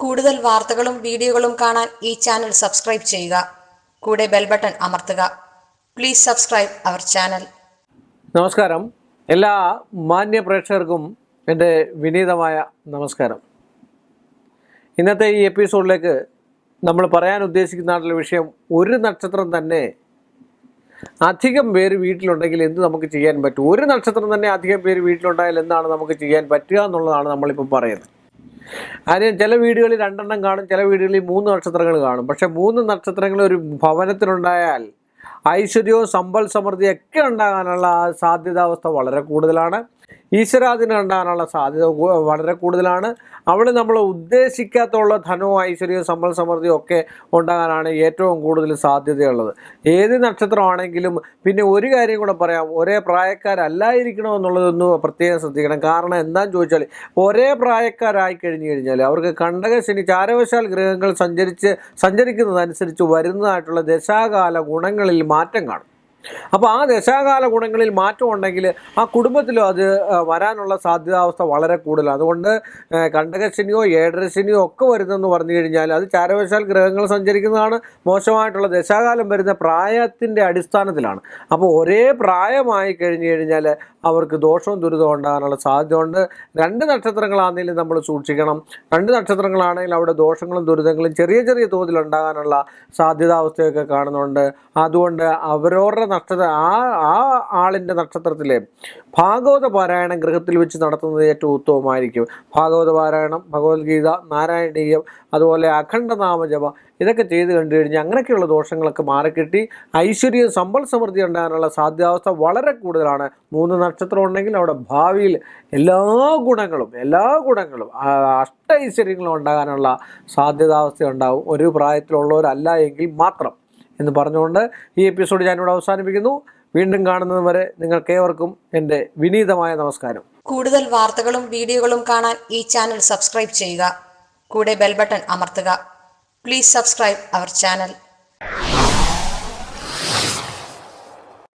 കൂടുതൽ വാർത്തകളും വീഡിയോകളും കാണാൻ ഈ ചാനൽ സബ്സ്ക്രൈബ് ചെയ്യുക. കൂടെ ബെൽ ബട്ടൺ അമർത്തുക. Please subscribe our channel. നമസ്കാരം. എല്ലാ മാന്യ പ്രേക്ഷകർക്കും എൻ്റെ വിനീതമായ നമസ്കാരം. ഇന്നത്തെ ഈ എപ്പിസോഡിലേക്ക് നമ്മൾ പറയാൻ ഉദ്ദേശിക്കുന്ന വിഷയം, ഒരു നക്ഷത്രം തന്നെ അധികം പേര് വീട്ടിലുണ്ടെങ്കിൽ എന്ത് നമുക്ക് ചെയ്യാൻ പറ്റും, ഒരു നക്ഷത്രം തന്നെ അധികം പേര് വീട്ടിലുണ്ടായാൽ എന്താണ് നമുക്ക് ചെയ്യാൻ പറ്റുക എന്നുള്ളതാണ് നമ്മളിപ്പോൾ പറയുന്നത്. അതിന് ചില വീടുകളിൽ 2 എണ്ണം കാണും, ചില വീടുകളിൽ 3 നക്ഷത്രങ്ങൾ കാണും. പക്ഷെ 3 നക്ഷത്രങ്ങൾ ഒരു ഭവനത്തിലുണ്ടായാൽ ഐശ്വര്യവും സമ്പൽ സമൃദ്ധിയൊക്കെ ഉണ്ടാകാനുള്ള സാധ്യതാവസ്ഥ വളരെ കൂടുതലാണ്. ഈശ്വരാധീനം ഉണ്ടാകാനുള്ള സാധ്യത വളരെ കൂടുതലാണ്. അവിടെ നമ്മൾ ഉദ്ദേശിക്കാത്തുള്ള ധനവും ഐശ്വര്യവും സമ്പൽ സമൃദ്ധിയും ഒക്കെ ഉണ്ടാകാനാണ് ഏറ്റവും കൂടുതൽ സാധ്യതയുള്ളത്. ഏത് നക്ഷത്രമാണെങ്കിലും. പിന്നെ ഒരു കാര്യം കൂടെ പറയാം, ഒരേ പ്രായക്കാരല്ലായിരിക്കണമെന്നുള്ളതൊന്ന് പ്രത്യേകം ശ്രദ്ധിക്കണം. കാരണം എന്താണെന്ന് ചോദിച്ചാൽ, ഒരേ പ്രായക്കാരായി കഴിഞ്ഞാൽ അവർക്ക് കണ്ടകശനി ചാരവശാൽ ഗ്രഹങ്ങൾ സഞ്ചരിക്കുന്നതനുസരിച്ച് വരുന്നതായിട്ടുള്ള ദശാകാല ഗുണങ്ങളിൽ മാറ്റം കാണും. അപ്പോൾ ആ ദശാകാല ഗുണങ്ങളിൽ മാറ്റം ഉണ്ടെങ്കിൽ ആ കുടുംബത്തിലും അത് വരാനുള്ള സാധ്യതാവസ്ഥ വളരെ കൂടുതലാണ്. അതുകൊണ്ട് കണ്ടകശനിയോ ഏഴരശനിയോ ഒക്കെ വരുന്നതെന്ന് പറഞ്ഞു കഴിഞ്ഞാൽ അത് ചാരവശാൽ ഗ്രഹങ്ങൾ സഞ്ചരിക്കുന്നതാണ്. മോശമായിട്ടുള്ള ദശാകാലം വരുന്ന പ്രായത്തിൻ്റെ അടിസ്ഥാനത്തിലാണ്. അപ്പോൾ ഒരേ പ്രായമായി കഴിഞ്ഞാൽ അവർക്ക് ദോഷവും ദുരിതവും ഉണ്ടാകാനുള്ള സാധ്യത ഉണ്ട്. 2 നക്ഷത്രങ്ങളാണെങ്കിലും നമ്മൾ സൂക്ഷിക്കണം. 2 നക്ഷത്രങ്ങളാണെങ്കിൽ അവിടെ ദോഷങ്ങളും ദുരിതങ്ങളും ചെറിയ ചെറിയ തോതിൽ ഉണ്ടാകാനുള്ള സാധ്യതാവസ്ഥയൊക്കെ കാണുന്നുണ്ട്. അതുകൊണ്ട് അവരവരുടെ ആ ആളിൻ്റെ നക്ഷത്രത്തിലെ ഭാഗവത പാരായണം ഗൃഹത്തിൽ വെച്ച് നടത്തുന്നത് ഏറ്റവും ഉത്തമമായിരിക്കും. ഭാഗവത പാരായണം, ഭഗവത്ഗീത, നാരായണീയം, അതുപോലെ അഖണ്ഡനാമജപം ഇതൊക്കെ ചെയ്ത് കണ്ടു കഴിഞ്ഞാൽ അങ്ങനെയൊക്കെയുള്ള ദോഷങ്ങളൊക്കെ മാറിക്കിട്ടി ഐശ്വര്യം സമ്പൽ സമൃദ്ധി ഉണ്ടാകാനുള്ള സാധ്യതാവസ്ഥ വളരെ കൂടുതലാണ്. 3 നക്ഷത്രം ഉണ്ടെങ്കിൽ അവിടെ ഭാവിയിൽ എല്ലാ ഗുണങ്ങളും അഷ്ട ഐശ്വര്യങ്ങളും ഉണ്ടാകാനുള്ള സാധ്യതാവസ്ഥ ഉണ്ടാവും, ഒരു പ്രായത്തിലുള്ളവരല്ല എങ്കിൽ മാത്രം എന്ന് പറഞ്ഞുകൊണ്ട് ഈ എപ്പിസോഡ് ഞാനിവിടെ അവസാനിപ്പിക്കുന്നു. വീണ്ടും കാണുന്നത് വരെ നിങ്ങൾക്കേവർക്കും എൻ്റെ വിനീതമായ നമസ്കാരം. കൂടുതൽ വാർത്തകളും വീഡിയോകളും കാണാൻ ഈ ചാനൽ സബ്സ്ക്രൈബ് ചെയ്യുക. കൂടെ ബെൽ ബട്ടൺ അമർത്തുക. Please subscribe our channel.